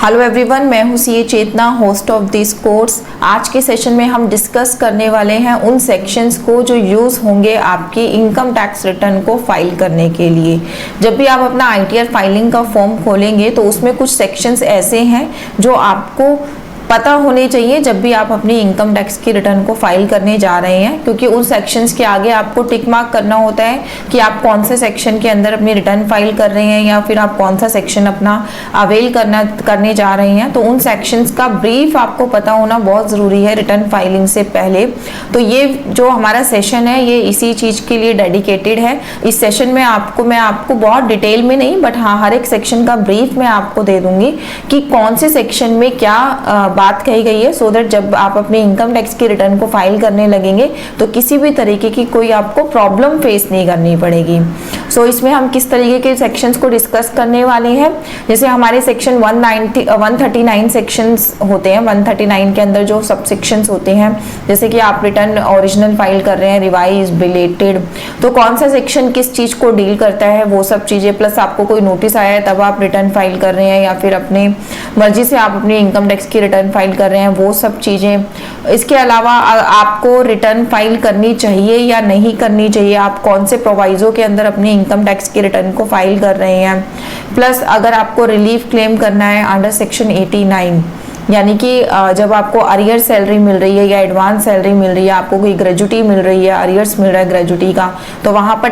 Hello everyone, मैं हूँ CA Chetna, host of this course. आज के सेशन में हम डिस्कस करने वाले हैं उन सेक्शंस को जो यूज़ होंगे आपकी इनकम टैक्स रिटर्न को फाइल करने के लिए। जब भी आप अपना आईटीआर फाइलिंग का फॉर्म खोलेंगे तो उसमें कुछ सेक्शंस ऐसे हैं जो आपको पता होने चाहिए जब भी आप अपनी इनकम टैक्स की रिटर्न को फाइल करने जा रहे हैं, क्योंकि उन सेक्शंस के आगे आपको टिक मार्क करना होता है कि आप कौन से सेक्शन के अंदर अपनी रिटर्न फाइल कर रहे हैं या फिर आप कौन सा सेक्शन अपना अवेल करने जा रहे हैं। तो उन सेक्शंस का ब्रीफ आपको पता होना बहुत ज़रूरी है रिटर्न फाइलिंग से पहले। तो ये जो हमारा सेशन है ये इसी चीज़ के लिए डेडिकेटेड है। इस सेशन में मैं आपको बहुत डिटेल में नहीं, बट हाँ हर एक सेक्शन का ब्रीफ मैं आपको दे दूंगी कि कौन से सेक्शन में क्या बात कही गई है, सो दैट जब आप अपनी इनकम टैक्स की रिटर्न को फाइल करने लगेंगे तो किसी भी तरीके की कोई आपको प्रॉब्लम फेस नहीं करनी पड़ेगी। सो इसमें हम किस तरीके के सेक्शंस को डिस्कस करने वाले हैं, जैसे हमारे सेक्शन 139 सेक्शंस होते हैं। 139 के अंदर जो सब सेक्शंस होते हैं, जैसे कि आप रिटर्न ओरिजिनल फाइल कर रहे हैं, रिवाइज, बिलेटेड, तो कौन सा सेक्शन किस चीज को डील करता है वो सब चीजें, प्लस आपको कोई नोटिस आया है तब आप रिटर्न फाइल कर रहे हैं या फिर अपने मर्जी से आप अपनी इनकम टैक्स की रिटर्न फाइल कर रहे हैं, वो सब चीजें। इसके अलावा आपको रिटर्न फाइल करनी चाहिए या नहीं करनी चाहिए, आप कौन से प्रोवाइजो के अंदर अपनी इनकम टैक्स की रिटर्न को फाइल कर रहे हैं, प्लस अगर आपको रिलीफ क्लेम करना है अंडर सेक्शन 89, यानी कि जब आपको अरियर सैलरी मिल रही है या एडवांस सैलरी मिल रही है, आपको कोई ग्रेजुटी मिल रही है, अरियर्स मिल रहा है ग्रेजुटी का, तो वहाँ पर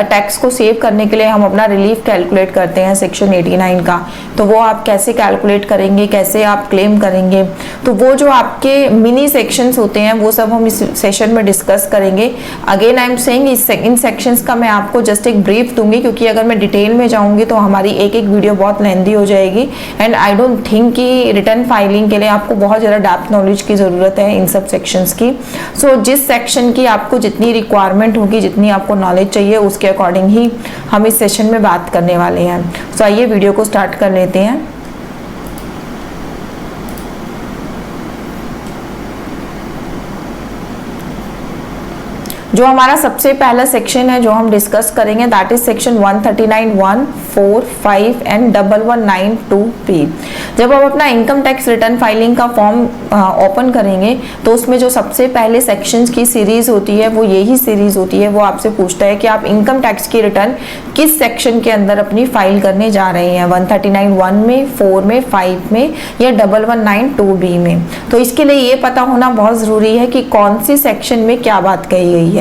टैक्स को सेव करने के लिए हम अपना रिलीफ कैलकुलेट करते हैं सेक्शन 89 का। तो वो आप कैसे कैलकुलेट करेंगे, कैसे आप क्लेम करेंगे, तो वो जो आपके मिनी सेक्शंस होते हैं वो सब हम इस सेशन में डिस्कस करेंगे। Again I am saying in sections का मैं आपको जस्ट एक ब्रीफ दूंगी, क्योंकि अगर मैं डिटेल में जाऊंगी तो हमारी एक वीडियो बहुत लेंथी हो जाएगी एंड आई डोंट थिंक कि रिटर्न के लिए आपको बहुत ज़्यादा डेप्थ नॉलेज की ज़रूरत है इन सब सेक्शंस की। सो जिस सेक्शन की आपको जितनी रिक्वायरमेंट होगी, जितनी आपको नॉलेज चाहिए, उसके अकॉर्डिंग ही हम इस सेशन में बात करने वाले हैं। सो आइए वीडियो को स्टार्ट कर लेते हैं। जो हमारा सबसे पहला सेक्शन है जो हम डिस्कस करेंगे, that is section 139, 1, 4, 5 and 1192P। जब आप अपना इनकम टैक्स रिटर्न फाइलिंग का फॉर्म ओपन करेंगे तो उसमें जो सबसे पहले सेक्शंस की सीरीज होती है वो यही सीरीज होती है। वो आपसे पूछता है कि आप इनकम टैक्स की रिटर्न किस सेक्शन के अंदर अपनी फाइल करने जा रहे हैं, 139 1 में, 4 में, 5 में या 1192B में। तो इसके लिए ये पता होना बहुत ज़रूरी है कि कौन सी सेक्शन में क्या बात कही गई है।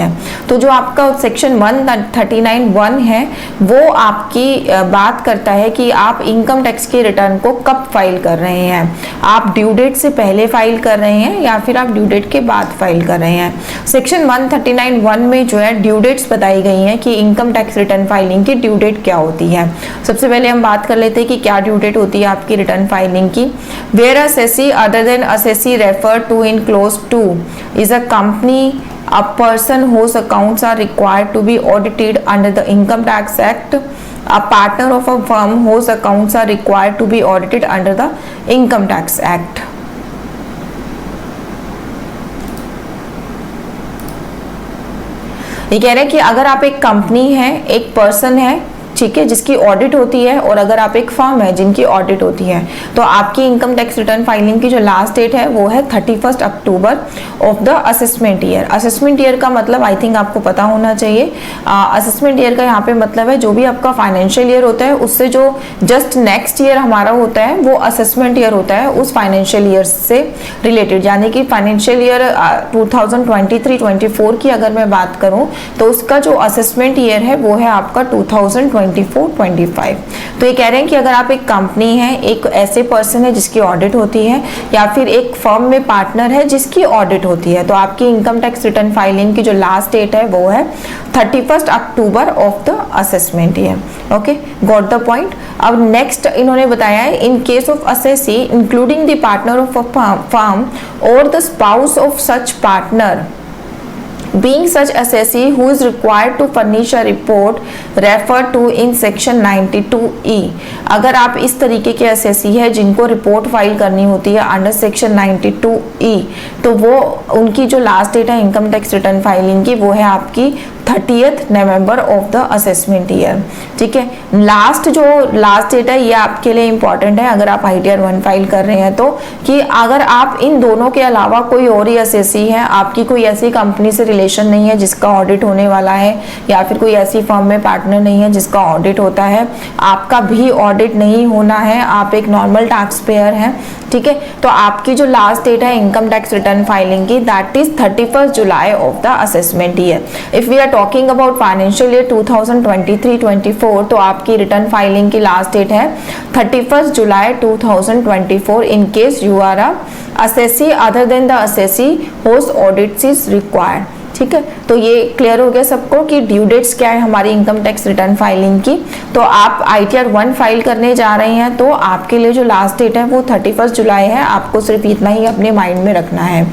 तो जो आपका सेक्शन 139 1 है वो आपकी बात करता है कि आप इनकम टैक्स की रिटर्न को कब फाइल कर रहे हैं, आप ड्यू डेट से पहले फाइल कर रहे हैं या फिर आप ड्यू डेट के बाद फाइल कर रहे हैं। सेक्शन 139 1 में जो है ड्यू डेट्स बताई गई हैं कि इनकम टैक्स रिटर्न फाइलिंग की ड्यू डेट क्या होती है। सबसे पहले हम बात कर लेते हैं कि क्या ड्यू डेट होती है आपकी रिटर्न फाइलिंग की। Where assessee other than assessee refer to in clause 2 is a company, a person whose accounts are required to be audited under the Income Tax Act, a partner of a firm whose accounts are required to be audited under the Income Tax Act। ये कह रहे हैं कि अगर आप एक company है, एक पर्सन है, ठीक है, जिसकी ऑडिट होती है, और अगर आप एक फर्म है जिनकी ऑडिट होती है, तो आपकी इनकम टैक्स रिटर्न फाइलिंग की जो लास्ट डेट है वो है 31 October of the assessment year. Assessment year का मतलब आई थिंक आपको पता होना चाहिए। असेसमेंट ईयर का यहाँ पे मतलब है जो भी आपका फाइनेंशियल ईयर होता है उससे जो जस्ट नेक्स्ट ईयर हमारा होता है वो असेसमेंट ईयर होता है उस फाइनेंशियल ईयर से रिलेटेड। यानी कि फाइनेंशियल ईयर 2023-24 की अगर मैं बात करूँ तो उसका जो असेसमेंट ईयर है वो है आपका 2024-25। तो ये कह रहे हैं कि अगर आप एक कंपनी है, एक ऐसे पर्सन है जिसकी ऑडिट होती है, या फिर एक फर्म में पार्टनर है जिसकी ऑडिट होती है, तो आपकी इनकम टैक्स रिटर्न फाइलिंग की जो लास्ट डेट है वो है 31 October of the assessment year. Okay, got the point. अब नेक्स्ट इन्होंने बताया है in case of assessee including the partner of a firm और the spouse of such partner being such assessee who is required to furnish a report referred to in section 92E। अगर आप इस तरीके के assessee है जिनको report file करनी होती है अंडर सेक्शन 92E, तो वो उनकी जो लास्ट डेट है इनकम टैक्स रिटर्न फाइलिंग की वो है आपकी 30th November of the assessment year. ठीक है, लास्ट डेट है ये आपके लिए इंपॉर्टेंट है अगर आप ITR 1 फाइल कर रहे हैं तो, कि अगर आप इन दोनों के अलावा कोई और ही असेसी है, आपकी कोई ऐसी कंपनी से रिलेशन नहीं है जिसका ऑडिट होने वाला है, या फिर कोई ऐसी फर्म में पार्टनर नहीं है जिसका ऑडिट होता है, आपका भी ऑडिट नहीं होना है, आप एक नॉर्मल टैक्स पेयर हैं, ठीक है, तो आपकी जो लास्ट डेट है इनकम टैक्स रिटर्न फाइलिंग की, that is 31st July of the assessment year. If we are talking about financial year 2023-24 तो आपकी रिटर्न फाइलिंग की लास्ट डेट है 31st July 2024 in case you are a assessee other than the assessee whose audits is required। ठीक है, तो ये clear हो गया सबको कि ड्यू डेट्स क्या है हमारी इनकम टैक्स रिटर्न फाइलिंग की। तो आप ITR 1 फाइल करने जा रहे हैं तो आपके लिए जो लास्ट डेट है वो 31st जुलाई है, आपको सिर्फ इतना ही अपने माइंड में रखना है।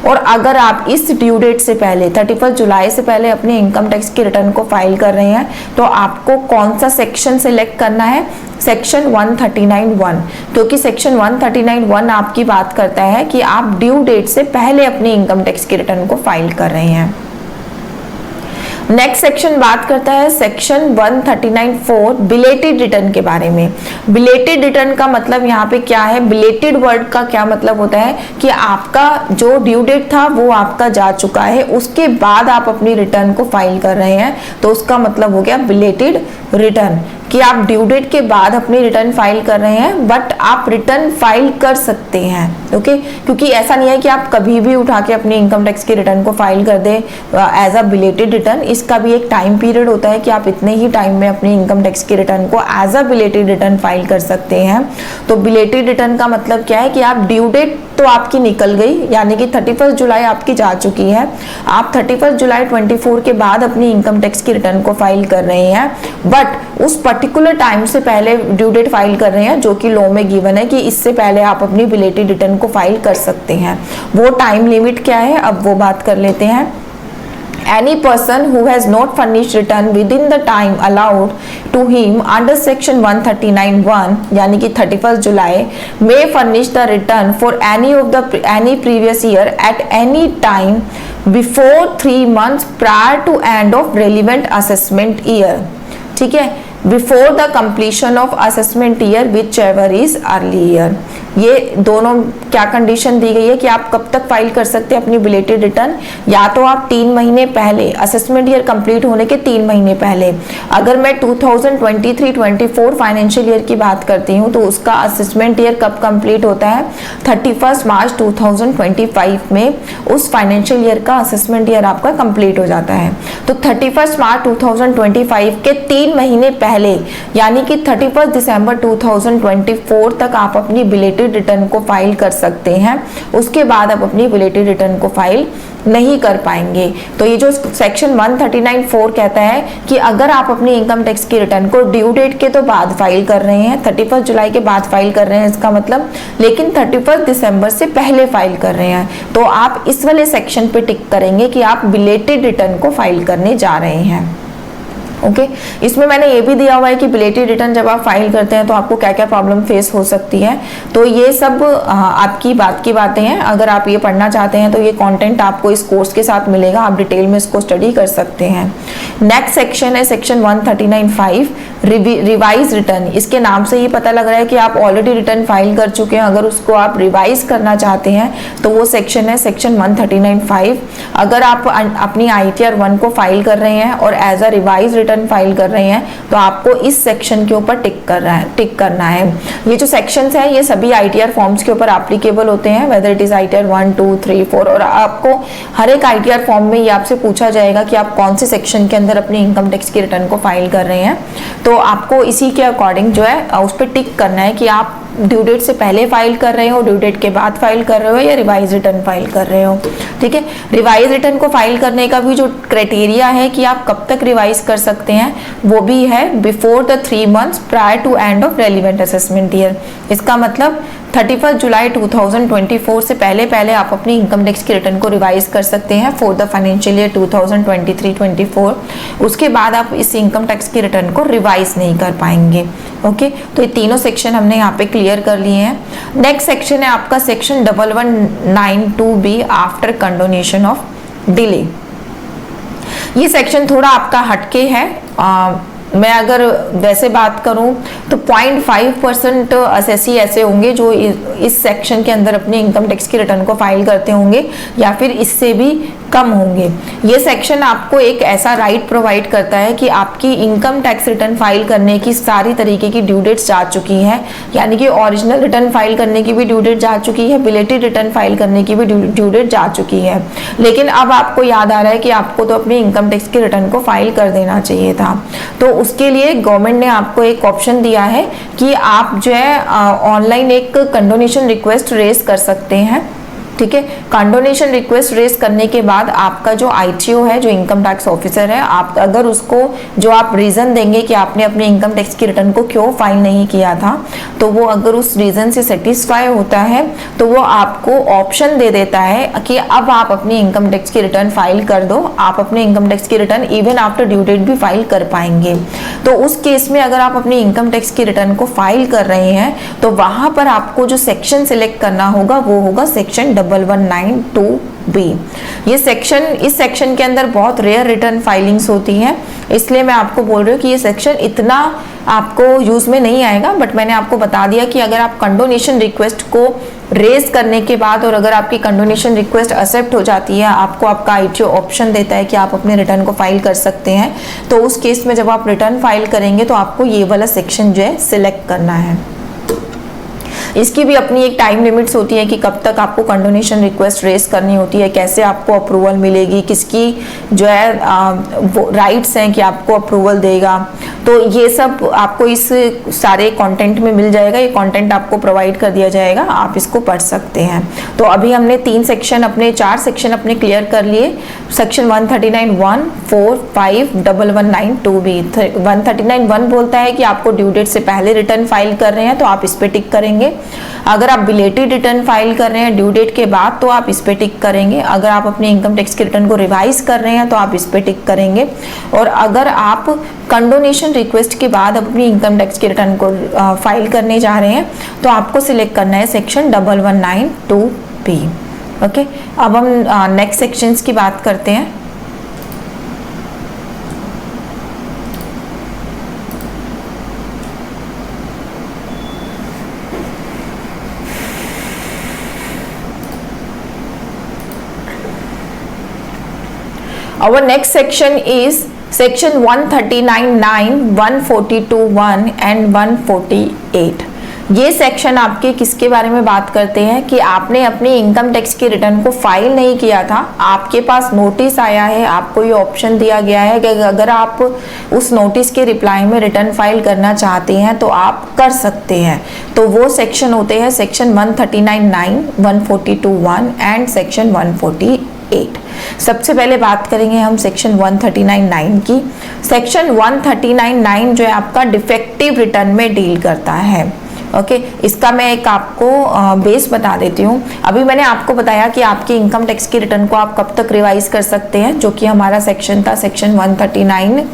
और अगर आप इस ड्यू डेट से पहले 31st जुलाई से पहले अपने इनकम टैक्स की रिटर्न को फाइल कर रहे हैं तो आपको कौन सा सेक्शन सेलेक्ट करना है, सेक्शन 139(1), क्योंकि सेक्शन 139(1) आपकी बात करता है कि आप ड्यू डेट से पहले अपनी इनकम टैक्स की रिटर्न को फाइल कर रहे हैं। नेक्स्ट सेक्शन बात करता है सेक्शन 139(4) बिलेटेड रिटर्न के बारे में। बिलेटेड रिटर्न का मतलब यहाँ पे क्या है, बिलेटेड वर्ड का क्या मतलब होता है कि आपका जो ड्यू डेट था वो आपका जा चुका है, उसके बाद आप अपनी रिटर्न को फाइल कर रहे हैं तो उसका मतलब हो गया बिलेटेड रिटर्न, कि आप ड्यू डेट के बाद अपनी रिटर्न फाइल कर रहे हैं बट आप रिटर्न फाइल कर सकते हैं। ओके, क्योंकि ऐसा नहीं है कि आप कभी भी उठा के अपनी इनकम टैक्स की रिटर्न को फाइल कर दें एज अ बिलेटेड रिटर्न। इसका भी एक टाइम पीरियड होता है कि आप इतने ही टाइम में अपनी इनकम टैक्स की रिटर्न को as a belated return file कर सकते हैं। तो बिलेटेड रिटर्न का मतलब क्या है कि आप ड्यू डेट तो आपकी निकल गई, यानी कि 31st जुलाई आपकी जा चुकी है, आप 31st जुलाई 24 के बाद अपनी इनकम टैक्स की रिटर्न को फाइल कर रहे हैं, बट उस पर्टिकुलर टाइम से पहले ड्यू डेट फाइल कर रहे हैं जो कि लॉ में गिवन है कि इससे पहले आप अपनी बिलेटेड रिटर्न को फाइल कर सकते हैं। वो टाइम लिमिट क्या है अब वो बात कर लेते हैं। Any person who has not furnished return within the time allowed to him under section 139(1) यानी कि 31st July may furnish the return for any previous year at any time before 3 months prior to end of relevant assessment year। ठीक है, before the completion of assessment year which ever is early year. ये दोनों क्या condition दी गई है कि आप कब तक फाइल कर सकते हैं अपनी बिलेटेड रिटर्न, या तो आप 3 महीने पहले, असेसमेंट ईयर कंप्लीट होने के 3 महीने पहले। अगर मैं 2023-24 फाइनेंशियल ईयर की बात करती हूँ तो उसका असेसमेंट ईयर कब कंप्लीट होता है, 31 मार्च 2025 में उस फाइनेंशियल ईयर का असेसमेंट ईयर आपका कंप्लीट हो जाता है। तो 31 मार्च 2025 के 3 महीने पहले यानी कि 31 दिसंबर 2024 तक आप अपनी बिलेटेड रिटर्न को फाइल कर सकते हैं, उसके बाद आप अपनी बिलेटेड रिटर्न को फाइल नहीं कर पाएंगे। तो ये जो सेक्शन 139(4) कहता है कि अगर आप अपनी इनकम टैक्स की रिटर्न को ड्यू डेट के तो बाद फाइल कर रहे हैं, 31 जुलाई के बाद फाइल कर रहे हैं इसका मतलब, लेकिन 31 दिसंबर से पहले फाइल कर रहे हैं, तो आप इस वाले सेक्शन पे टिक करेंगे कि आप बिलेटेड रिटर्न को फाइल करने जा रहे हैं। ओके, इसमें मैंने ये भी दिया हुआ है कि बिलेटेड रिटर्न जब आप फाइल करते हैं तो आपको क्या क्या प्रॉब्लम फेस हो सकती है। तो ये सब आपकी बात की बातें हैं, अगर आप ये पढ़ना चाहते हैं तो ये कंटेंट आपको इस कोर्स के साथ मिलेगा, आप डिटेल में इसको स्टडी कर सकते हैं। नेक्स्ट सेक्शन है सेक्शन 139(5) रिवाइज रिटर्न। इसके नाम से ही पता लग रहा है कि आप ऑलरेडी रिटर्न फाइल कर चुके हैं, अगर उसको आप रिवाइज करना चाहते हैं तो वो सेक्शन है सेक्शन 139(5). अगर आप अपनी ITR 1 को फाइल कर रहे हैं और as a revise return file कर रहे हैं तो आपको इस सेक्शन के ऊपर टिक करना है। ये जो सेक्शंस हैं ये सभी ITR फॉर्म्स के ऊपर एप्लीकेबल होते हैं, वेदर इट इज ITR 1, 2, 3, 4, और आपको हर एक ITR फॉर्म में ये आपसे पूछा जाएगा कि आप कौन से सेक्शन के अंदर अपनी इनकम टैक्स की रिटर्न को फाइल कर रहे हैं। तो आपको इसी के अकॉर्डिंग जो है उस पर टिक करना है कि आप ड्यू डेट से पहले फाइल कर रहे हो, ड्यू डेट के बाद फाइल कर रहे हो, या रिवाइज रिटर्न फाइल कर रहे हो। ठीक है, रिवाइज रिटर्न को फाइल करने का भी जो क्राइटेरिया है कि आप कब तक रिवाइज कर सकते हैं वो भी है before the 3 months prior to end of relevant assessment year. इसका मतलब 31 जुलाई 2024 से पहले आप अपनी इनकम टैक्स की रिटर्न को रिवाइज कर सकते हैं फॉर द फाइनेंशियल ईयर 2023-24। उसके बाद आप इस इनकम टैक्स की रिटर्न को रिवाइज नहीं कर पाएंगे। ओके, तो ये तीनों सेक्शन हमने यहाँ पे क्लियर कर लिए हैं। नेक्स्ट सेक्शन है आपका section 1192B after condonation of delay. ये सेक्शन थोड़ा आपका हटके है। मैं अगर वैसे बात करूं तो 0.5% असेसी ऐसे होंगे जो इस सेक्शन के अंदर अपने इनकम टैक्स की रिटर्न को फाइल करते होंगे या फिर इससे भी कम होंगे। ये सेक्शन आपको एक ऐसा राइट प्रोवाइड करता है कि आपकी इनकम टैक्स रिटर्न फाइल करने की सारी तरीके की ड्यू डेट्स जा चुकी हैं, यानी कि ओरिजिनल रिटर्न फाइल करने की भी ड्यू डेट जा चुकी है, बिलेटेड रिटर्न फाइल करने की भी ड्यू डेट जा चुकी है। लेकिन अब आपको याद आ रहा है कि आपको तो अपनी इनकम टैक्स की रिटर्न को फाइल कर देना चाहिए था, तो उसके लिए गवर्नमेंट ने आपको एक ऑप्शन दिया है कि आप जो है ऑनलाइन एक कंडोनेशन रिक्वेस्ट रेज कर सकते हैं। ठीक है, कंडोनेशन रिक्वेस्ट रेज करने के बाद आपका जो आईटीओ है, जो इनकम टैक्स ऑफिसर है, आप अगर उसको जो आप रीजन देंगे कि आपने अपने इनकम टैक्स की रिटर्न को क्यों फाइल नहीं किया था, तो वो अगर उस रीजन से सेटिस्फाई होता है तो वो आपको ऑप्शन दे देता है कि अब आप अपनी इनकम टैक्स की रिटर्न फाइल कर दो, आप अपने इनकम टैक्स की return even after due date भी फाइल कर पाएंगे। तो उस केस में अगर आप अपनी इनकम टैक्स की रिटर्न को फाइल कर रहे हैं तो वहां पर आपको जो सेक्शन सिलेक्ट करना होगा वो होगा सेक्शन 1192B। ये सेक्शन, इस सेक्शन के अंदर बहुत रेयर रिटर्न फाइलिंग्स होती हैं, इसलिए मैं आपको बोल रही हूँ कि ये सेक्शन इतना आपको यूज में नहीं आएगा। बट मैंने आपको बता दिया कि अगर आप कंडोनेशन रिक्वेस्ट को रेज करने के बाद और अगर आपकी कंडोनेशन रिक्वेस्ट एक्सेप्ट हो जाती है, आपको आपका आईटीओ ऑप्शन देता है कि आप अपने रिटर्न को फाइल कर सकते हैं, तो उस केस में जब आप रिटर्न फाइल करेंगे तो आपको ये वाला सेक्शन जो है सिलेक्ट करना है। इसकी भी अपनी एक टाइम लिमिट्स होती है कि कब तक आपको कंडोनेशन रिक्वेस्ट रेज करनी होती है, कैसे आपको अप्रूवल मिलेगी, किसकी जो है वो राइट्स हैं कि आपको अप्रूवल देगा, तो ये सब आपको इस सारे कंटेंट में मिल जाएगा। ये कंटेंट आपको प्रोवाइड कर दिया जाएगा, आप इसको पढ़ सकते हैं। तो अभी हमने 4 सेक्शन अपने क्लियर कर लिए। Section 139(1), 4, 5, 1192B। 139(1) बोलता है कि आपको ड्यू डेट से पहले रिटर्न फाइल कर रहे हैं तो आप इस पे टिक करेंगे। अगर आप बिलेटेड रिटर्न फाइल कर रहे हैं ड्यू डेट के बाद तो आप इस पे टिक करेंगे। अगर आप अपने इनकम टैक्स की रिटर्न को रिवाइज कर रहे हैं तो आप इस पे टिक करेंगे। और अगर आप कंडोनेशन रिक्वेस्ट के बाद अपनी इनकम टैक्स की रिटर्न को फाइल करने जा रहे हैं तो आपको सिलेक्ट करना है सेक्शन 1192B। ओके, अब हम नेक्स्ट सेक्शंस की बात करते हैं। Our next section is section 139(9), 142(1) and 148। ये सेक्शन आपके किसके बारे में बात करते हैं कि आपने अपनी इनकम टैक्स की रिटर्न को फाइल नहीं किया था, आपके पास नोटिस आया है, आपको ये ऑप्शन दिया गया है कि अगर आप उस नोटिस के रिप्लाई में रिटर्न फाइल करना चाहते हैं तो आप कर सकते हैं। तो वो सेक्शन होते हैं सेक्शन 139(9), 142(1) एंड सेक्शन 148। सबसे पहले बात करेंगे हम सेक्शन 139(9) की। सेक्शन 139(9) जो है आपका डिफेक्टिव रिटर्न में डील करता है। ओके, इसका मैं एक आपको बेस बता देती हूँ। अभी मैंने आपको बताया कि आपकी इनकम टैक्स की रिटर्न को आप कब तक रिवाइज कर सकते हैं, जो कि हमारा सेक्शन था सेक्शन 139।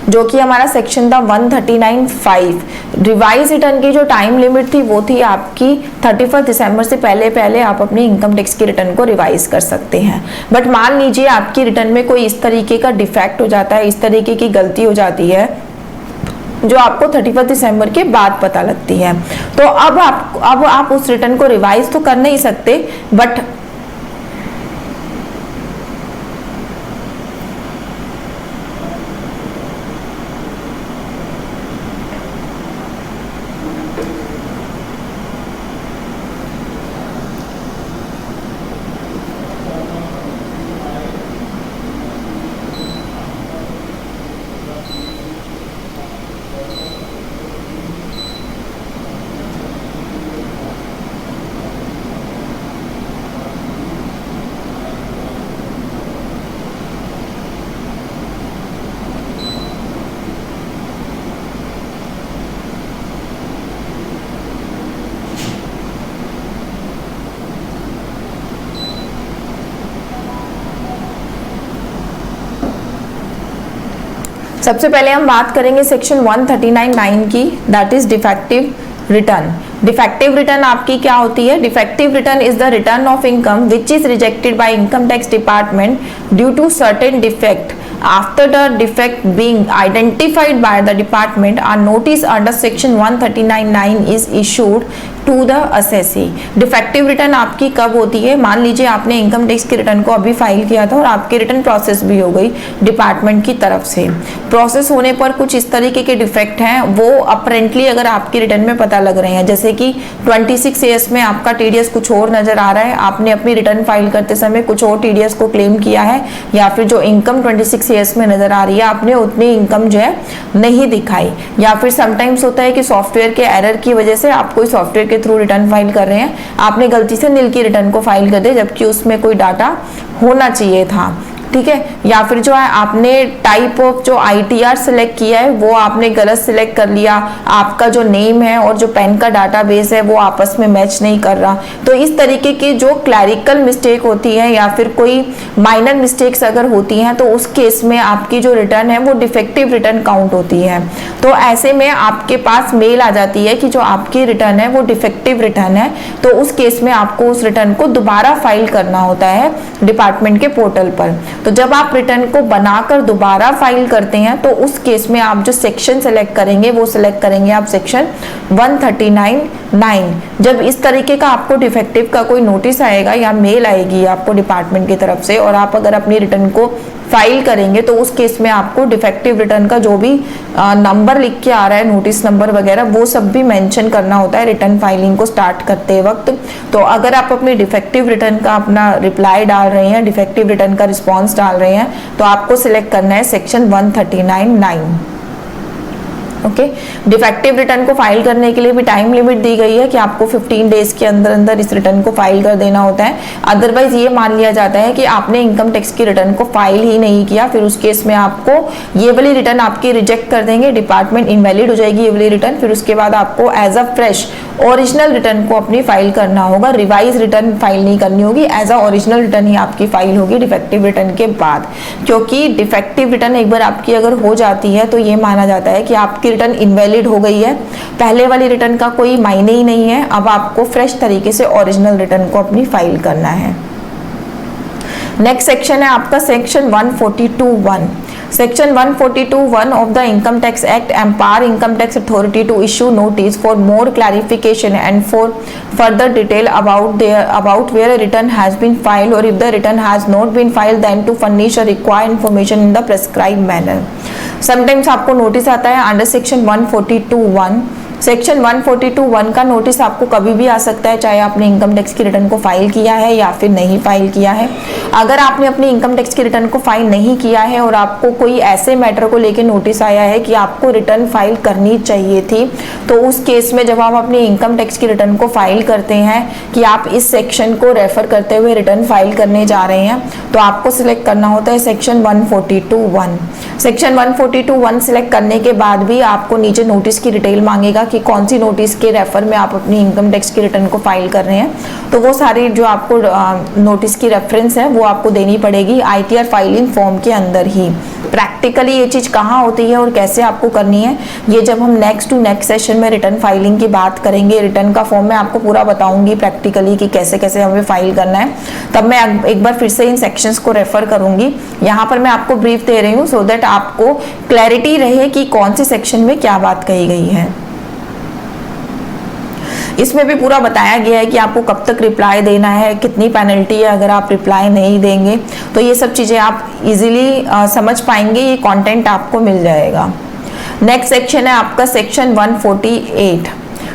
जो कि हमारा सेक्शन था 139(5). रिवाइज रिटर्न की जो टाइम लिमिट थी वो थी आपकी 31 दिसंबर से पहले पहले आप अपनी इनकम टैक्स की रिटर्न को रिवाइज कर सकते हैं। बट मान लीजिए आपकी रिटर्न में कोई इस तरीके का डिफेक्ट हो जाता है, इस तरीके की गलती हो जाती है जो आपको 31 दिसंबर के बाद पता लगती है, तो अब आप उस रिटर्न को रिवाइज तो कर नहीं सकते, बट सबसे पहले हम बात करेंगे सेक्शन 139(9) की, that is defective return. Defective return आपकी क्या होती है? Defective return is the return of income which is rejected by income tax department due to certain defect. After the defect being identified by the department, a notice under section 139(9) is issued to the assessee। Defective return आपकी कब होती है? मान लीजिए आपने income tax की return को अभी फाइल किया था और आपकी रिटर्न प्रोसेस भी हो गई डिपार्टमेंट की तरफ से। प्रोसेस होने पर कुछ इस तरीके के डिफेक्ट हैं, वो अपरेंटली अगर आपकी रिटर्न में पता लग रहे हैं, जैसे कि 26 ईयर्स में आपका टीडीएस कुछ और नजर आ रहा है, आपने अपनी रिटर्न फाइल करते समय कुछ और टीडीएस को क्लेम किया है, या फिर जो इनकम 26 ईयर्स में नजर आ रही है आपने उतनी इनकम जो है नहीं दिखाई, या फिर समटाइम्स होता है कि सॉफ्टवेयर के एरर की वजह से आप कोई सॉफ्टवेयर के थ्रू रिटर्न फाइल कर रहे हैं, आपने गलती से नील की रिटर्न को फाइल कर दिया जबकि उसमें कोई डाटा होना चाहिए था, ठीक है। या फिर जो है आपने टाइप ऑफ जो आईटीआर सिलेक्ट किया है वो आपने गलत सिलेक्ट कर लिया, आपका जो नेम है और जो पैन का डाटाबेस है वो आपस में मैच नहीं कर रहा। तो इस तरीके की जो क्लैरिकल मिस्टेक होती है या फिर कोई माइनर मिस्टेक्स अगर होती हैं तो उस केस में आपकी जो रिटर्न है वो डिफेक्टिव रिटर्न काउंट होती है। तो ऐसे में आपके पास मेल आ जाती है कि जो आपकी रिटर्न है वो डिफेक्टिव रिटर्न है, तो उस केस में आपको उस रिटर्न को दोबारा फाइल करना होता है डिपार्टमेंट के पोर्टल पर। तो जब आप रिटर्न को बनाकर दोबारा फाइल करते हैं तो उस केस में आप जो सेक्शन सेलेक्ट करेंगे वो सिलेक्ट करेंगे आप सेक्शन 139(9). जब इस तरीके का आपको डिफेक्टिव का कोई नोटिस आएगा या मेल आएगी आपको डिपार्टमेंट की तरफ से और आप अगर अपनी रिटर्न को फाइल करेंगे तो उस केस में आपको डिफेक्टिव रिटर्न का जो भी नंबर लिख के आ रहा है, नोटिस नंबर वगैरह, वो सब भी मेंशन करना होता है रिटर्न फाइलिंग को स्टार्ट करते वक्त। तो अगर आप अपनी डिफेक्टिव रिटर्न का अपना रिप्लाई डाल रहे हैं, डिफेक्टिव रिटर्न का रिस्पॉन्स डाल रहे हैं, तो आपको सिलेक्ट करना है सेक्शन 139(9). ओके, डिफेक्टिव रिटर्न को फाइल करने के लिए भी टाइम लिमिट दी गई है कि आपको 15 डेज के अंदर अंदर इस रिटर्न को फाइल कर देना होता है। अदरवाइज ये मान लिया जाता है कि आपने इनकम टैक्स की रिटर्न को फाइल ही नहीं किया, फिर उस केस में आपको ये वाली रिटर्न आपकी रिजेक्ट कर देंगे, डिपार्टमेंट इनवैलिड हो जाएगी ये वाली रिटर्न। फिर उसके बाद आपको as a fresh original return को अपनी फाइल करना होगा, रिवाइज रिटर्न फाइल नहीं करनी होगी, एज अ ओरिजिनल रिटर्न ही आपकी फाइल होगी डिफेक्टिव रिटर्न के बाद। क्योंकि डिफेक्टिव रिटर्न एक बार आपकी अगर हो जाती है तो ये माना जाता है कि आपकी रिटर्न इनवैलिड हो गई है, पहले वाली रिटर्न का कोई मायने ही नहीं है, अब आपको फ्रेश तरीके से ओरिजिनल रिटर्न को अपनी फाइल करना है। नेक्स्ट सेक्शन है आपका section 142(1). Section 142(1) of the Income Tax Act empower Income Tax Authority to issue notice for more clarification and for further detail about where a return has been filed, or if the return has not been filed, then to furnish a required information in the prescribed manner. Sometimes आपको notice आता है under section 142(1). Section 142(1) का notice आपको कभी भी आ सकता है, चाहे आपने इनकम टैक्स की रिटर्न को फाइल किया है या फिर नहीं फाइल किया है। अगर आपने अपनी इनकम टैक्स की रिटर्न को फाइल नहीं किया है और आपको कोई ऐसे मैटर को लेकर नोटिस आया है कि आपको रिटर्न फाइल करनी चाहिए थी, तो उस केस में जब आप अपनी इनकम टैक्स की रिटर्न को फाइल करते हैं कि आप इस सेक्शन को रेफर करते हुए रिटर्न फाइल करने जा रहे हैं, तो आपको सिलेक्ट करना होता है सेक्शन 142(1). सेक्शन 142(1) सिलेक्ट करने के बाद भी आपको नीचे नोटिस की डिटेल मांगेगा कि कौन सी नोटिस के रेफर में आप अपनी इनकम टैक्स की रिटर्न को फाइल कर रहे हैं, तो वो सारी जो आपको नोटिस की रेफरेंस है वो आपको देनी पड़ेगी आईटीआर फाइलिंग फॉर्म के अंदर ही। प्रैक्टिकली ये चीज़ कहाँ होती है और कैसे आपको करनी है, ये जब हम नेक्स्ट टू नेक्स्ट सेशन में रिटर्न फाइलिंग की बात करेंगे, रिटर्न का फॉर्म मैं आपको पूरा बताऊंगी प्रैक्टिकली कि कैसे कैसे हमें फाइल करना है, तब मैं एक बार फिर से इन सेक्शंस को रेफर करूंगी। यहाँ पर मैं आपको ब्रीफ दे रही हूँ सो दैट आपको क्लैरिटी रहे कि कौन से सेक्शन में क्या बात कही गई है। इसमें भी पूरा बताया गया है कि आपको कब तक रिप्लाई देना है, कितनी पेनल्टी है अगर आप रिप्लाई नहीं देंगे, तो ये सब चीज़ें आप इजीली समझ पाएंगे, ये कंटेंट आपको मिल जाएगा। नेक्स्ट सेक्शन है आपका section 148।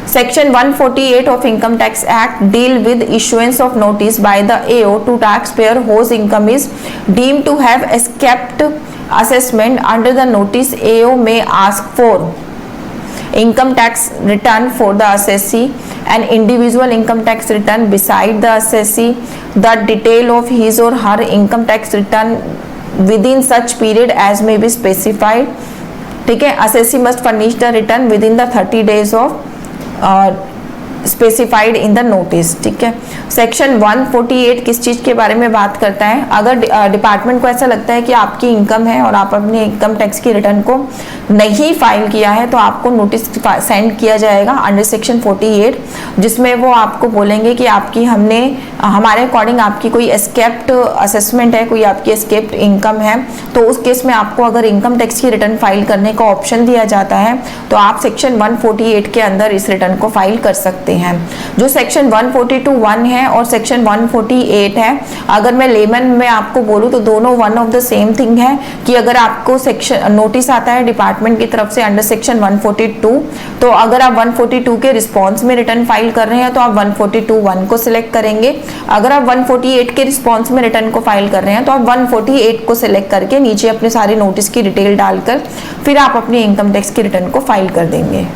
Section 148 of Income Tax Act deal with issuance of notice by the AO to taxpayer whose income is deemed to have escaped assessment. Under the notice, AO may ask for income tax return for the assessee, an individual income tax return beside the assessee, the detail of his or her income tax return within such period as may be specified. ठीक है, assessee must furnish the return within the 30 days of specified in the notice. ठीक है, section 148 किस चीज के बारे में बात करता है? अगर डिपार्टमेंट को ऐसा लगता है कि आपकी इनकम है और आप अपने इनकम टैक्स की रिटर्न को नहीं फाइल किया है तो आपको नोटिस सेंड किया जाएगा अंडर सेक्शन 48, जिसमें वो आपको बोलेंगे कि आपकी हमारे अकॉर्डिंग आपकी कोई एस्केप्ड असेसमेंट है, कोई आपकी एस्केप्ड इनकम है, तो उस केस में आपको अगर इनकम टैक्स की रिटर्न फाइल करने का ऑप्शन दिया जाता है तो आप सेक्शन 148 के अंदर इस रिटर्न को फाइल कर सकते हैं। जो सेक्शन 142(1) है और सेक्शन 148 है, अगर मैं लेमन में आपको बोलूं तो दोनों one of the same thing है कि अगर आपको सेक्शन नोटिस आता है डिपार्टमेंट की तरफ से अंडर सेक्शन 142, तो अगर आप 142 के रिस्पॉन्स में रिटर्न फाइल कर रहे हैं तो आप 142(1) को सिलेक्ट करेंगे। अगर आप 148 के रिस्पॉन्स में रिटर्न को फाइल कर रहे हैं तो आप 148 को सिलेक्ट करके नीचे अपने सारे नोटिस की डिटेल डालकर फिर आप अपनी इनकम टैक्स की रिटर्न को फाइल कर देंगे।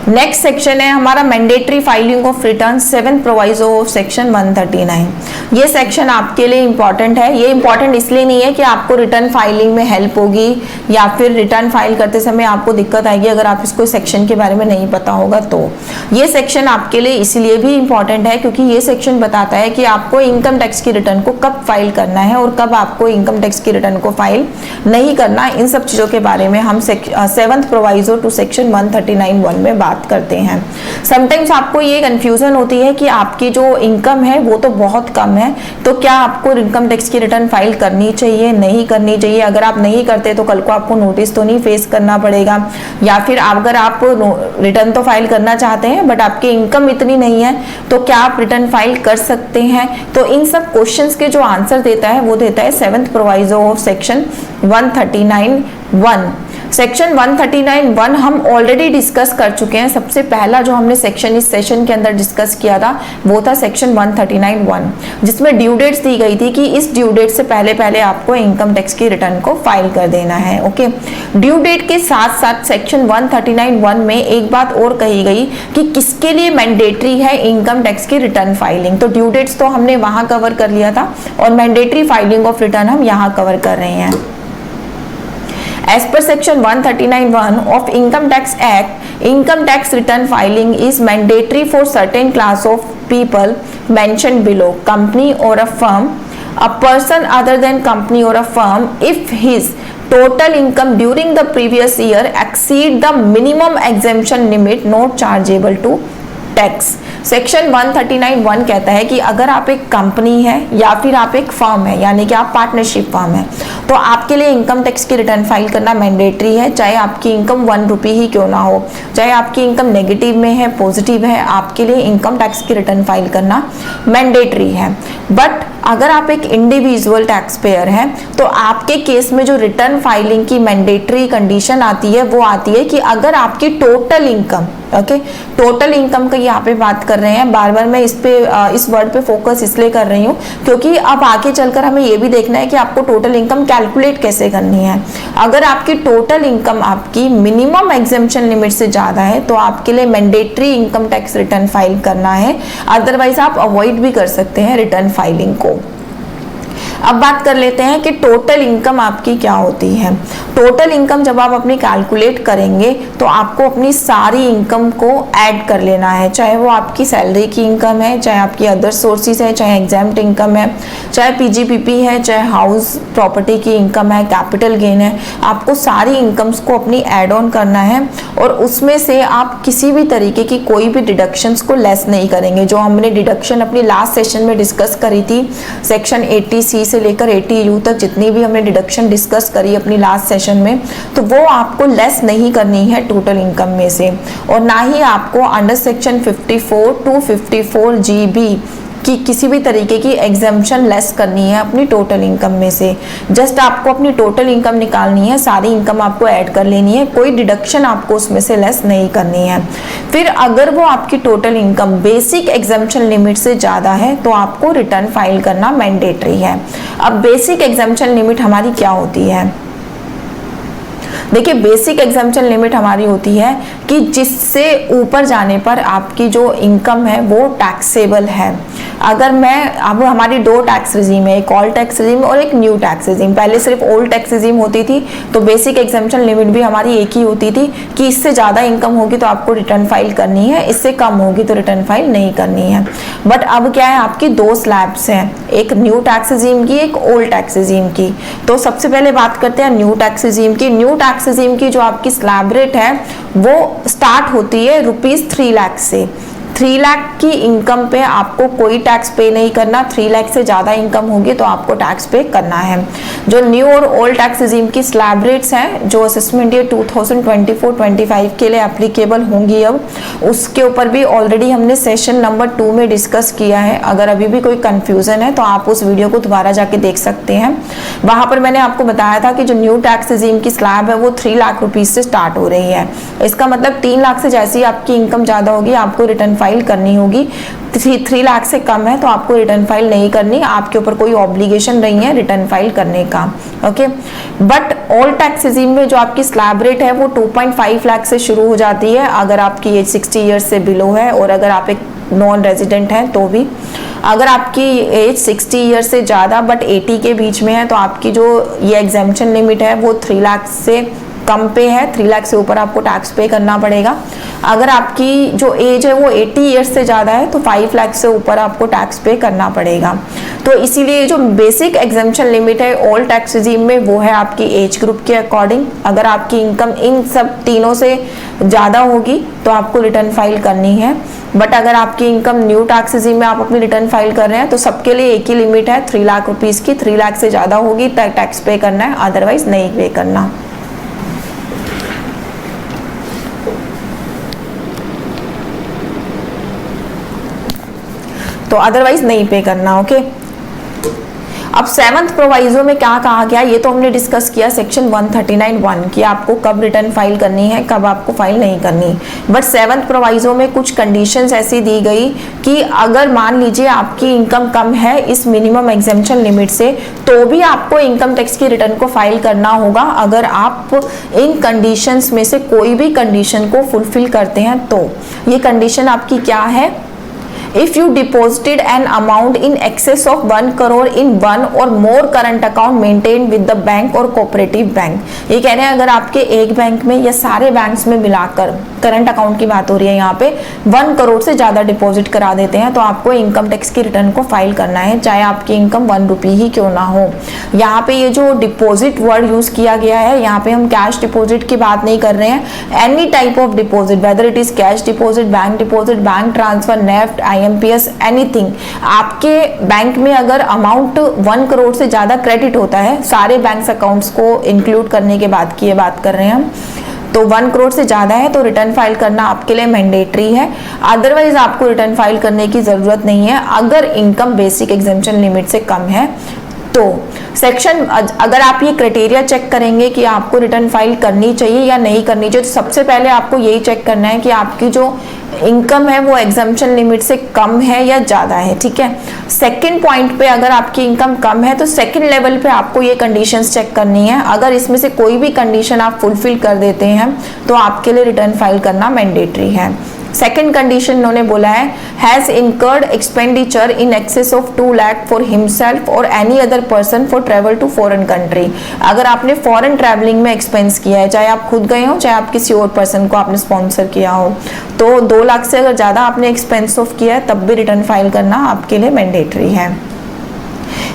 नेक्स्ट सेक्शन है हमारा mandatory filing of return 7th proviso of section 139। ये सेक्शन आपके लिए इंपॉर्टेंट है। ये इंपॉर्टेंट इसलिए नहीं है कि आपको रिटर्न फाइलिंग में हेल्प होगी या फिर रिटर्न फाइल करते समय आपको दिक्कत आएगी अगर आप इसको सेक्शन के बारे में नहीं पता होगा तो। ये सेक्शन आपके लिए इसलिए भी इंपॉर्टेंट है क्योंकि ये सेक्शन बताता है कि आपको इनकम टैक्स की रिटर्न को कब फाइल करना है और कब आपको इनकम टैक्स की रिटर्न को फाइल नहीं करना। इन सब चीजों के बारे में हम 7th प्रोवाइजो टू सेक्शन 139(1) में बात करते हैं। समटाइम्स आपको ये कंफ्यूजन होती है कि आपकी जो इनकम है वो तो बहुत कम है, तो क्या आपको इनकम टैक्स की रिटर्न फाइल करनी चाहिए, नहीं करनी चाहिए? अगर आप नहीं करते तो कल को आपको नोटिस तो नहीं फेस करना पड़ेगा, या फिर अगर आप रिटर्न तो फाइल करना चाहते हैं बट आपकी इनकम इतनी नहीं है तो क्या आप रिटर्न फाइल कर सकते हैं? तो इन सब क्वेश्चंस के जो आंसर देता है वो देता है 7th proviso of section 139(1). Section 139(1) हम ऑलरेडी डिस्कस कर चुके हैं। सबसे पहला जो हमने सेक्शन इस सेशन के अंदर डिस्कस किया था वो था सेक्शन 139(1), जिसमें ड्यू डेट्स दी गई थी कि इस ड्यू डेट से पहले पहले आपको इनकम टैक्स की रिटर्न को फाइल कर देना है। ओके, ड्यू डेट के साथ साथ सेक्शन 139(1) में एक बात और कही गई कि किसके लिए मैंडेटरी है इनकम टैक्स की रिटर्न फाइलिंग। तो ड्यू डेट्स तो हमने वहां कवर कर लिया था और मैंडेटरी फाइलिंग ऑफ रिटर्न हम यहाँ कवर कर रहे हैं। As per section 139(1) of Income Tax Act, income tax return filing is mandatory for certain class of people mentioned below, company or a firm, a person other than company or a firm, if his total income during the previous year exceed the minimum exemption limit not chargeable to tax. Section 139(1) कहता है कि अगर आप एक company है या फिर आप एक फर्म है, यानी कि आप पार्टनरशिप फर्म है, तो आपके लिए इनकम टैक्स की रिटर्न फाइल करना मैंडेटरी है, चाहे आपकी इनकम 1 रुपये ही क्यों ना हो, चाहे आपकी इनकम नेगेटिव में है, पॉजिटिव है, आपके लिए इनकम टैक्स की रिटर्न फाइल करना मैंडेटरी है। बट अगर आप एक इंडिविजुअल टैक्स पेयर हैं तो आपके केस में जो रिटर्न फाइलिंग की मैंडेटरी कंडीशन आती है वो आती है कि अगर आपकी total income, okay, total income की यहाँ पे बात कर रहे हैं। बार बार मैं इस वर्ड पे फोकस इसलिए कर रही हूँ क्योंकि अब आगे चलकर हमें ये भी देखना है कि आपको टोटल इनकम कैलकुलेट कैसे करनी है। अगर आपकी टोटल इनकम आपकी मिनिमम एग्जेम्पशन लिमिट से ज्यादा है तो आपके लिए mandatory income tax return file करना है, अदरवाइज आप अवॉइड भी कर सकते हैं रिटर्न फाइलिंग को। अब बात कर लेते हैं कि टोटल इनकम आपकी क्या होती है। टोटल इनकम जब आप अपनी कैलकुलेट करेंगे तो आपको अपनी सारी इनकम को ऐड कर लेना है, चाहे वो आपकी सैलरी की इनकम है, चाहे आपकी अदर सोर्सेज है, चाहे एग्जाम्प्ट इनकम है, चाहे पीजीपीपी है, चाहे हाउस प्रॉपर्टी की इनकम है, कैपिटल गेन है। आपको सारी इनकम्स को अपनी ऐड ऑन करना है और उसमें से आप किसी भी तरीके की कोई भी डिडक्शंस को लेस नहीं करेंगे। जो हमने डिडक्शन अपनी लास्ट सेशन में डिस्कस करी थी, सेक्शन 80C से लेकर 80U तक जितनी भी हमने डिडक्शन डिस्कस करी अपनी लास्ट सेशन में, तो वो आपको लेस नहीं करनी है टोटल इनकम में से, और ना ही आपको अंडर सेक्शन 54 to 54GB कि किसी भी तरीके की एग्जेम्पशन लेस करनी है अपनी टोटल इनकम में से। जस्ट आपको अपनी टोटल इनकम निकालनी है, सारी इनकम आपको ऐड कर लेनी है, कोई डिडक्शन आपको उसमें से लेस नहीं करनी है। फिर अगर वो आपकी total income basic exemption limit से ज़्यादा है तो आपको रिटर्न फाइल करना मैंडेटरी है। अब बेसिक एग्जेम्पशन लिमिट हमारी क्या होती है? देखिए बेसिक एग्जाम्पशन लिमिट हमारी होती है कि जिससे ऊपर जाने पर आपकी जो इनकम है वो टैक्सेबल है। अगर मैं अब हमारी दो टैक्स रिजीम है, एक ओल्ड टैक्स रिजीम और एक न्यू टैक्स रिजीम। पहले सिर्फ ओल्ड टैक्स रिजीम होती थी तो बेसिक एग्जाम्पशन लिमिट भी हमारी एक ही होती थी कि इससे ज़्यादा इनकम होगी तो आपको रिटर्न फाइल करनी है, इससे कम होगी तो रिटर्न फाइल नहीं करनी है। बट अब क्या है, आपकी दो स्लैब्स हैं, एक न्यू टैक्स रिजीम की, एक ओल्ड टैक्स रिजीम की। तो सबसे पहले बात करते हैं न्यू टैक्स रिजीम की। न्यू टैक्स रिजीम की जो आपकी स्लैब रेट है वो स्टार्ट होती है ₹3 लाख से। 3 लाख की इनकम पे आपको कोई टैक्स पे नहीं करना, 3 लाख से ज़्यादा इनकम होगी तो आपको टैक्स पे करना है। जो न्यू और ओल्ड टैक्स रिजीम की स्लैब रेट्स हैं, जो असेसमेंट ईयर 2024-25 के लिए एप्लीकेबल होंगी, अब उसके ऊपर भी ऑलरेडी हमने सेशन नंबर 2 में डिस्कस किया है। अगर अभी भी कोई कंफ्यूजन है तो आप उस वीडियो को दोबारा जाके देख सकते हैं। वहाँ पर मैंने आपको बताया था कि जो न्यू टैक्स रिजीम की स्लैब है वो 3 लाख रुपीज़ से स्टार्ट हो रही है। इसका मतलब 3 लाख से जैसी आपकी इनकम ज़्यादा होगी आपको रिटर्न फाइल करनी होगी। 3 लाख से कम है तो आपको रिटर्न फाइल नहीं करनी, आपके ऊपर कोई ऑब्लिगेशन नहीं है रिटर्न फाइल करने का। Okay, but old tax regime में जो आपकी स्लैब रेट है वो 2.5 लाख से शुरू हो जाती है अगर आपकी एज 60 ईयर्स से बिलो है, और अगर आप एक नॉन रेजिडेंट हैं तो भी। अगर आपकी एज 60 ईयर्स से ज़्यादा बट 80 के बीच में है तो आपकी जो ये एग्जाम्पशन लिमिट है वो 3 लाख से कम पे है, 3 लाख से ऊपर आपको टैक्स पे करना पड़ेगा। अगर आपकी जो एज है वो 80 ईयर्स से ज़्यादा है तो 5 लाख से ऊपर आपको टैक्स पे करना पड़ेगा। तो इसीलिए जो बेसिक एग्जाम्पशन लिमिट है ओल्ड टैक्स रिजीम में वो है आपकी एज ग्रुप के अकॉर्डिंग। अगर आपकी इनकम इन सब तीनों से ज़्यादा होगी तो आपको रिटर्न फाइल करनी है। बट अगर आपकी इनकम न्यू टैक्स रिजीम में आप अपनी रिटर्न फाइल कर रहे हैं तो सबके लिए एक ही लिमिट है 3 लाख रुपीज़ की। 3 लाख से ज़्यादा होगी तब टैक्स पे करना है, अदरवाइज नहीं पे करना। तो अदरवाइज नहीं पे करना। ओके, अब 7th प्रोवाइजो में क्या कहा गया ये तो हमने डिस्कस किया सेक्शन 139(1) कि आपको कब रिटर्न फाइल करनी है, कब आपको फाइल नहीं करनी। बट 7th प्रोवाइजो में कुछ कंडीशंस ऐसी दी गई कि अगर मान लीजिए आपकी इनकम कम है इस मिनिमम एग्जाम्पशन लिमिट से तो भी आपको इनकम टैक्स की रिटर्न को फाइल करना होगा अगर आप इन कंडीशंस में से कोई भी कंडीशन को फुलफिल करते हैं तो। ये कंडीशन आपकी क्या है? If you deposited an amount in excess of 1 crore in one or more current account maintained with the bank or cooperative bank, ये कह रहे हैं अगर आपके एक बैंक में या सारे बैंक्स में मिलाकर करंट अकाउंट की बात हो रही है यहाँ पे 1 करोड़ से ज़्यादा डिपॉजिट करा देते हैं तो आपको इनकम टैक्स की रिटर्न को फाइल करना है, चाहे आपकी इनकम 1 रुपी ही क्यों ना हो। यहाँ पे ये जो डिपॉजिट वर्ड यूज़ किया गया है, यहाँ पे हम कैश डिपॉजिट की बात नहीं कर रहे हैं। Any type of deposit, whether it is cash deposit, bank transfer, NEFT, IMPS, anything, आपके बैंक में अगर अमाउंट 1 करोड़ से ज़्यादा क्रेडिट होता है, सारे बैंक अकाउंट्स को इंक्लूड करने के बाद की ये बात कर रहे हैं हम, तो 1 करोड़ से ज़्यादा है तो रिटर्न फाइल करना आपके लिए मैंडेटरी है। अदरवाइज आपको रिटर्न फाइल करने की ज़रूरत नहीं है अगर इनकम बेसिक एग्जाम्पशन लिमिट से कम है तो। सेक्शन अगर आप ये क्राइटेरिया चेक करेंगे कि आपको रिटर्न फाइल करनी चाहिए या नहीं करनी चाहिए, तो सबसे पहले आपको यही चेक करना है कि आपकी जो इनकम है वो एग्जाम्पशन लिमिट से कम है या ज़्यादा है। ठीक है, सेकंड पॉइंट पे अगर आपकी इनकम कम है तो सेकंड लेवल पे आपको ये कंडीशंस चेक करनी है। अगर इसमें से कोई भी कंडीशन आप फुलफिल कर देते हैं तो आपके लिए रिटर्न फाइल करना मैंडेटरी है। सेकेंड कंडीशन उन्होंने बोला है has incurred expenditure in excess of 2 lakh for himself और any other person for travel to foreign country. अगर आपने फॉरेन ट्रैवलिंग में एक्सपेंस किया है, चाहे आप खुद गए हो चाहे आप किसी और पर्सन को आपने स्पॉन्सर किया हो, तो 2 लाख से अगर ज़्यादा आपने एक्सपेंस ऑफ किया है तब भी रिटर्न फाइल करना आपके लिए मैंडेटरी है।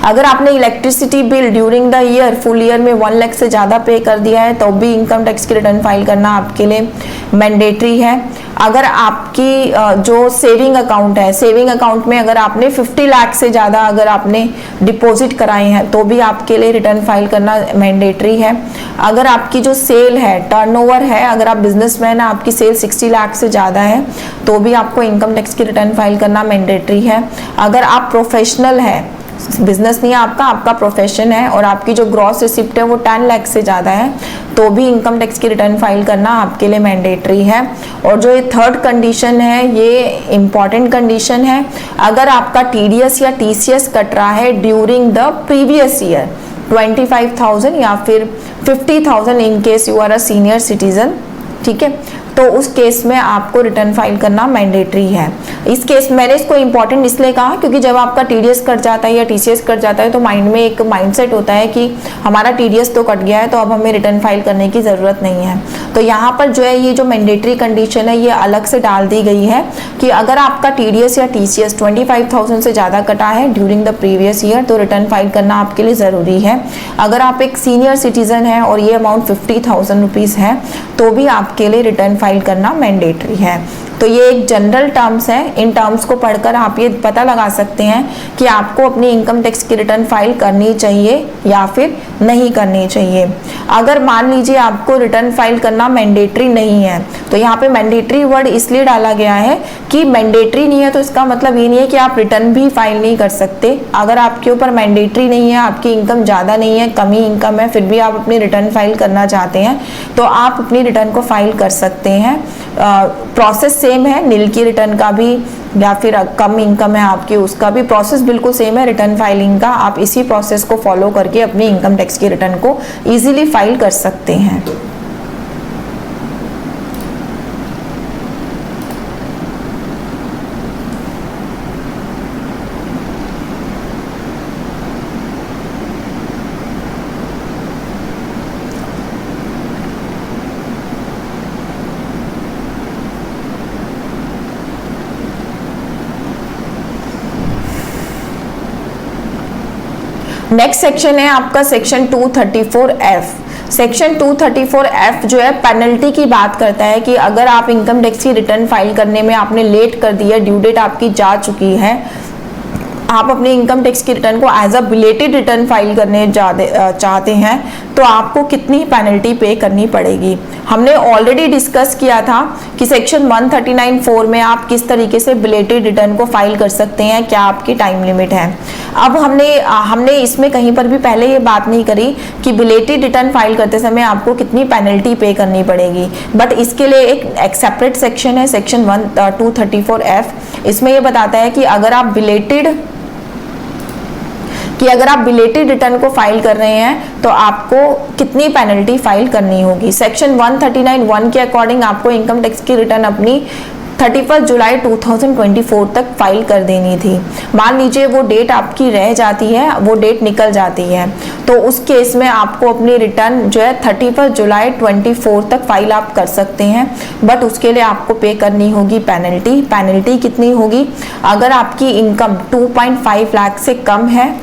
अगर आपने electricity bill during the year full year में 1 लाख से ज़्यादा पे कर दिया है तो भी इनकम टैक्स की रिटर्न फाइल करना आपके लिए मैंडेटरी है। अगर आपकी जो सेविंग अकाउंट है, सेविंग अकाउंट में अगर आपने 50 लाख से ज़्यादा अगर आपने डिपॉजिट कराए हैं तो भी आपके लिए रिटर्न फाइल करना मैंडेटरी है। अगर आपकी जो सेल है, टर्नओवर है, अगर आप बिजनेसमैन हैं, आपकी सेल 60 लाख से ज़्यादा है तो भी आपको इनकम टैक्स की रिटर्न फाइल करना मैंडेटरी है। अगर आप प्रोफेशनल है, बिजनेस नहीं है आपका, आपका प्रोफेशन है और आपकी जो ग्रॉस रिसिप्ट है वो 10 लाख से ज़्यादा है तो भी इनकम टैक्स की रिटर्न फाइल करना आपके लिए मैंडेटरी है। और जो ये थर्ड कंडीशन है ये इम्पॉर्टेंट कंडीशन है, अगर आपका TDS या TCS कट रहा है ड्यूरिंग द प्रीवियस ईयर, 25,000 या फिर 50,000 in case you are a senior citizen, ठीक है, तो उस केस में आपको रिटर्न फाइल करना मैंडेटरी है। इस केस मैंने इसको इंपॉर्टेंट इसलिए कहा क्योंकि जब आपका टीडीएस कट जाता है या टीसीएस कट जाता है तो माइंड में एक माइंडसेट होता है कि हमारा टीडीएस तो कट गया है तो अब हमें रिटर्न फाइल करने की ज़रूरत नहीं है। तो यहाँ पर जो है ये जो मैंडेटरी कंडीशन है ये अलग से डाल दी गई है कि अगर आपका टीडीएस या टीसीएस 25,000 से ज़्यादा कटा है ड्यूरिंग द प्रीवियस ईयर तो रिटर्न फाइल करना आपके लिए ज़रूरी है। अगर आप एक सीनियर सिटीजन हैं और ये अमाउंट 50,000 रुपीज़ है तो भी आपके लिए रिटर्न फाइल करना मैंडेटरी है। तो ये एक जनरल टर्म्स है, इन टर्म्स को पढ़कर आप ये पता लगा सकते हैं कि आपको अपनी इनकम टैक्स की रिटर्न फाइल करनी चाहिए या फिर नहीं करनी चाहिए। अगर मान लीजिए आपको रिटर्न फाइल करना मैंडेटरी नहीं है, तो यहाँ पे मैंडेटरी वर्ड इसलिए डाला गया है कि मैंडेटरी नहीं है तो इसका मतलब ये नहीं है कि आप रिटर्न भी फाइल नहीं कर सकते। अगर आपके ऊपर मैंडेटरी नहीं है, आपकी इनकम ज़्यादा नहीं है, कम ही इनकम है, फिर भी आप अपनी रिटर्न फाइल करना चाहते हैं तो आप अपनी रिटर्न को फाइल कर सकते हैं। प्रोसेस सेम है, नील की रिटर्न का भी या फिर कम इनकम है आपकी उसका भी प्रोसेस बिल्कुल सेम है रिटर्न फाइलिंग का। आप इसी प्रोसेस को फॉलो करके अपनी इनकम टैक्स की रिटर्न को इजीली फाइल कर सकते हैं। नेक्स्ट सेक्शन है आपका सेक्शन 234F। सेक्शन 234F जो है पेनल्टी की बात करता है कि अगर आप इनकम टैक्स की रिटर्न फाइल करने में आपने लेट कर दिया, ड्यू डेट आपकी जा चुकी है, आप अपनी इनकम टैक्स की रिटर्न को as a belated return file करने चाहते हैं तो आपको कितनी पेनल्टी पे करनी पड़ेगी। हमने ऑलरेडी डिस्कस किया था कि सेक्शन 139(4) में आप किस तरीके से बिलेटेड रिटर्न को फाइल कर सकते हैं, क्या आपकी टाइम लिमिट है। अब हमने इसमें कहीं पर भी पहले ये बात नहीं करी कि बिलेटेड रिटर्न फाइल करते समय आपको कितनी पेनल्टी पे करनी पड़ेगी, बट इसके लिए एक सेपरेट सेक्शन है, सेक्शन 234F। इसमें ये बताता है कि अगर आप बिलेटेड रिटर्न को फाइल कर रहे हैं तो आपको कितनी पेनल्टी फाइल करनी होगी। सेक्शन 139(1) के अकॉर्डिंग आपको इनकम टैक्स की रिटर्न अपनी 31 जुलाई 2024 तक फाइल कर देनी थी। मान लीजिए वो डेट आपकी रह जाती है, वो डेट निकल जाती है, तो उस केस में आपको अपनी रिटर्न जो है 31 जुलाई 24 तक फाइल आप कर सकते हैं, बट उसके लिए आपको पे करनी होगी पेनल्टी। पेनल्टी कितनी होगी? अगर आपकी इनकम 2.5 लाख से कम है,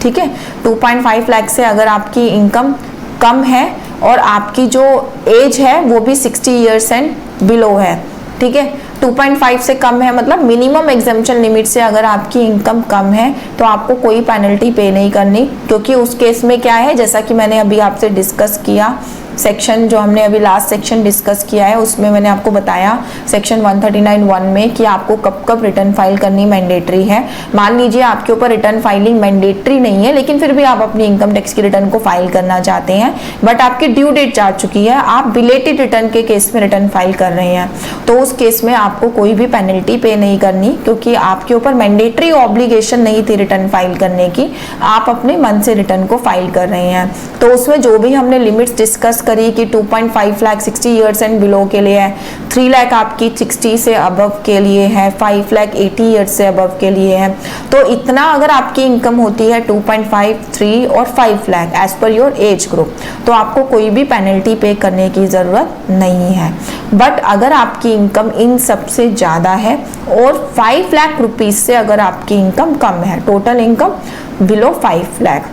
ठीक है, 2.5 लाख से अगर आपकी इनकम कम है और आपकी जो एज है वो भी 60 ईयर्स एंड बिलो है, ठीक है, 2.5 से कम है मतलब मिनिमम एग्जम्पशन लिमिट से अगर आपकी इनकम कम है तो आपको कोई पेनल्टी पे नहीं करनी, क्योंकि उस केस में क्या है, जैसा कि मैंने अभी आपसे डिस्कस किया, सेक्शन जो हमने अभी लास्ट सेक्शन डिस्कस किया है उसमें मैंने आपको बताया सेक्शन 139(1) में कि आपको कब कब रिटर्न फाइल करनी मैंडेटरी है। मान लीजिए आपके ऊपर रिटर्न फाइलिंग मैंडेटरी नहीं है लेकिन फिर भी आप अपनी इनकम टैक्स की रिटर्न को फाइल करना चाहते हैं, बट आपकी ड्यू डेट जा चुकी है, आप बिलेटेड रिटर्न के केस में रिटर्न फाइल कर रहे हैं, तो उस केस में आपको कोई भी पेनल्टी पे नहीं करनी, क्योंकि आपके ऊपर मैंडेटरी ऑब्लिगेशन नहीं थी रिटर्न फाइल करने की, आप अपने मन से रिटर्न को फाइल कर रहे हैं। तो उसमें जो भी हमने लिमिट्स डिस्कस करी कि 2.5 लाख 60 ईयर्स एंड बिलो के लिए है, 3 लाख आपकी 60 से अबव के लिए है, 5 लाख 80 ईयर्स से अबव के लिए है। तो इतना अगर आपकी इनकम होती है 2.5, 3 और 5 lakh as per your age group, तो आपको कोई भी पेनल्टी पे करने की ज़रूरत नहीं है। बट अगर आपकी इनकम इन सबसे ज़्यादा है और 5 लाख रुपीज़ से अगर आपकी इनकम कम है, टोटल इनकम बिलो 5 लाख,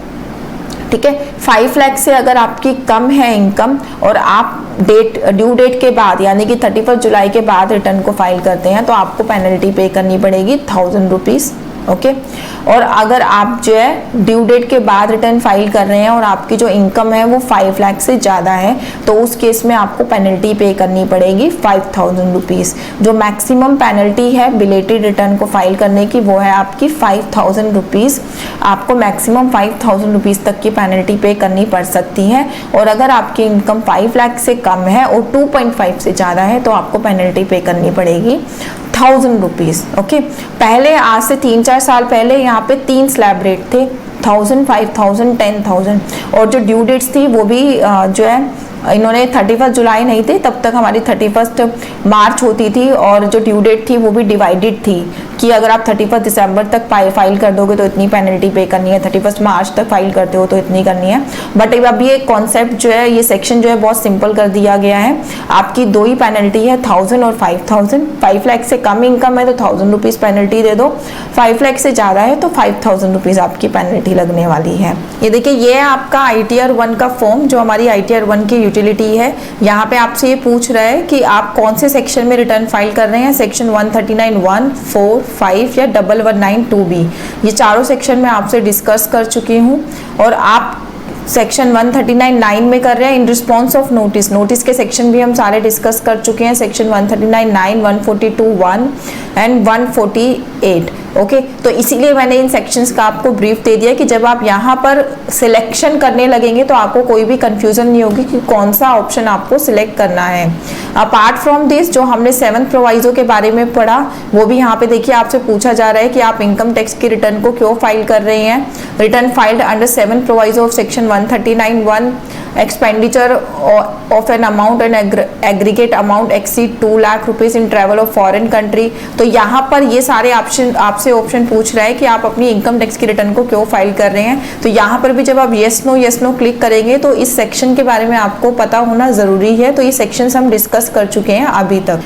ठीक है, 5 लाख से अगर आपकी कम है इनकम और आप ड्यू डेट के बाद यानी कि 31 जुलाई के बाद रिटर्न को फाइल करते हैं तो आपको पेनल्टी पे करनी पड़ेगी 1000 रुपीज़, ओके। और अगर आप जो है ड्यू डेट के बाद रिटर्न फाइल कर रहे हैं और आपकी जो इनकम है वो 5 लाख से ज़्यादा है तो उस केस में आपको पेनल्टी पे करनी पड़ेगी 5000 रुपीज़। जो मैक्सिमम पेनल्टी है बिलेटेड रिटर्न को फाइल करने की वो है आपकी 5000 रुपीज़। आपको मैक्सिमम 5000 रुपीज़ तक की पेनल्टी पे करनी पड़ सकती है, और अगर आपकी इनकम 5 लाख से कम है और 2.5 से ज़्यादा है तो आपको पेनल्टी पे करनी पड़ेगी 1000 रुपीज़, ओके। पहले आज से 3-4 3-4 साल पहले यहाँ पे 3 स्लैब रेट थे, 1000, 5000, 10,000, और जो ड्यू डेट्स थी वो भी जो है इन्होंने 31 जुलाई नहीं थे, तब तक हमारी 31 मार्च होती थी, और जो ड्यू डेट थी वो भी डिवाइडेड थी कि अगर आप 31 दिसंबर तक फाइल कर दोगे तो इतनी पेनल्टी पे करनी है, 31 मार्च तक फाइल करते हो तो इतनी करनी है। बट अब ये कॉन्सेप्ट जो है, ये सेक्शन जो है बहुत सिंपल कर दिया गया है। आपकी 2 ही पेनल्टी है, 1000 और 5000। 5 लाख से कम इनकम है तो 1000 रुपीज़ पेनल्टी दे दो, 5 लाख से ज़्यादा है तो 5000 रुपीज़ आपकी पेनल्टी लगने वाली है। ये देखिए, ये है आपका ITR 1 का फॉर्म, जो हमारी ITR 1 की यूटिलिटी है। यहाँ पे आपसे ये पूछ रहा है कि आप कौन से सेक्शन में रिटर्न फाइल कर रहे हैं, सेक्शन 139(1), 4, 5 या 1192B। ये चारों सेक्शन में आपसे डिस्कस कर चुकी हूँ, और आप सेक्शन 139(9) में कर रहे हैं in response of notice. Notice के सेक्शन भी हम सारे डिस्कस कर चुके हैं, सेक्शन 139(9), 142(1) एंड 148। ओके, तो इसीलिए मैंने इन सेक्शंस का आपको ब्रीफ दे दिया कि जब आप यहाँ पर सिलेक्शन करने लगेंगे तो आपको कोई भी कंफ्यूजन नहीं होगी कि कौन सा ऑप्शन आपको सिलेक्ट करना है। अपार्ट फ्रॉम दिस, जो हमने 7th प्रोवाइजो के बारे में पढ़ा, वो भी यहाँ पे देखिए आपसे पूछा जा रहा है कि आप इनकम टैक्स की रिटर्न को क्यों फाइल कर रहे हैं। Return filed under 7th proviso of section 139(1), expenditure of an amount and aggregate amount exceed 2 lakh rupees in travel of foreign country. तो यहाँ पर ये सारे आपसे ऑप्शन पूछ रहा है कि आप अपनी इनकम टैक्स की रिटर्न को क्यों फाइल कर रहे हैं। तो यहाँ पर भी जब आप येस नो क्लिक करेंगे तो इस सेक्शन के बारे में आपको पता होना जरूरी है। तो ये सेक्शंस हम डिस्कस कर चुके हैं अभी तक।